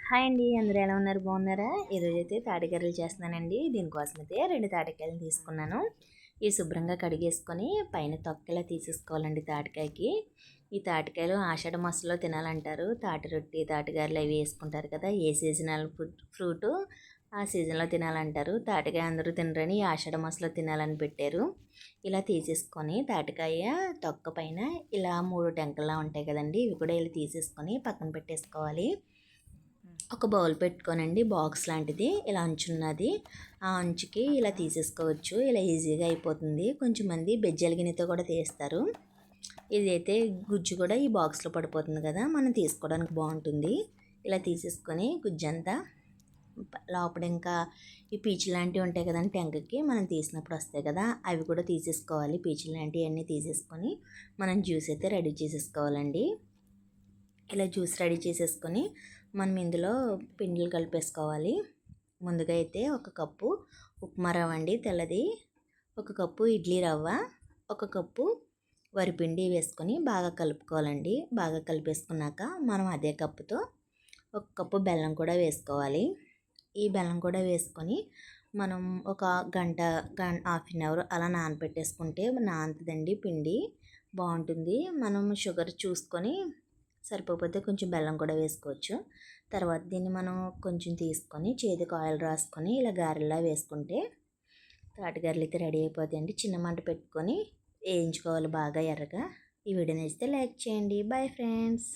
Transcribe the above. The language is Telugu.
హాయ్ అండి, అందరూ ఎలా ఉన్నారు? బాగున్నారా? ఈరోజైతే తాటికాయలు చేస్తున్నానండి. దీనికోసమైతే 2 తాటికాయలు తీసుకున్నాను. ఈ శుభ్రంగా కడిగేసుకొని పైన తొక్కలా తీసేసుకోవాలండి తాటికాయకి. ఈ తాటికాయలు ఆషాఢ మాసంలో తినాలంటారు. తాటి రొట్టి, తాటిగారెలు అవి వేసుకుంటారు కదా! ఏ సీజనల్ ఫ్రూటు ఆ సీజన్లో తినాలంటారు. తాటికాయ అందరూ తినరని ఈ ఆషాఢ మాసంలో తినాలని పెట్టారు. ఇలా తీసేసుకొని తాటికాయ తొక్క పైన ఇలా 3 టెంకల్లా ఉంటాయి కదండి, ఇవి కూడా ఇలా తీసేసుకొని పక్కన పెట్టేసుకోవాలి. ఒక బౌల్ పెట్టుకోనండి, బాక్స్ లాంటిది ఇలా అంచున్నది. ఆ అంచుకి ఇలా తీసేసుకోవచ్చు. ఇలా ఈజీగా అయిపోతుంది. కొంచెం మంది బెజ్జల గిన్నెతో కూడా తీస్తారు. ఇదైతే గుజ్జు కూడా ఈ బాక్స్లో పడిపోతుంది కదా, మనం తీసుకోవడానికి బాగుంటుంది. ఇలా తీసేసుకొని గుజ్జంతా లోపల ఇంకా ఈ పీచులు లాంటివి ఉంటాయి కదండి, టెంకకి మనం తీసినప్పుడు వస్తాయి కదా, అవి కూడా తీసేసుకోవాలి. పీచులు లాంటివి అన్నీ తీసేసుకొని మనం జ్యూస్ అయితే రెడీ చేసేసుకోవాలండి. ఇలా జ్యూస్ రెడీ చేసేసుకొని మనం ఇందులో పిండిలు కలిపేసుకోవాలి. ముందుగా అయితే 1 కప్పు ఉప్మా రవ్వ అండి తెల్లది, 1 కప్పు ఇడ్లీ రవ్వ, 1 కప్పు వరిపిండి వేసుకొని బాగా కలుపుకోవాలండి. బాగా కలిపేసుకున్నాక మనం అదే కప్పుతో 1 కప్పు బెల్లం కూడా వేసుకోవాలి. ఈ బెల్లం కూడా వేసుకొని మనం ఒక గంట హాఫ్ అన్ అవర్ అలా నానబెట్టేసుకుంటే నానుతుందండి పిండి, బాగుంటుంది. మనం షుగర్ చూసుకొని సరిపోతే కొంచెం బెల్లం కూడా వేసుకోవచ్చు. తర్వాత దీన్ని మనం కొంచెం తీసుకొని చేతికి ఆయిల్ రాసుకొని ఇలా గారెల్లా వేసుకుంటే తాటి గారెలు అయితే రెడీ అయిపోతాయండి. చిన్న మంట పెట్టుకొని వేయించుకోవాలి బాగా ఎర్రగా. ఈ వీడియో నచ్చితే లైక్ చేయండి. Bye friends.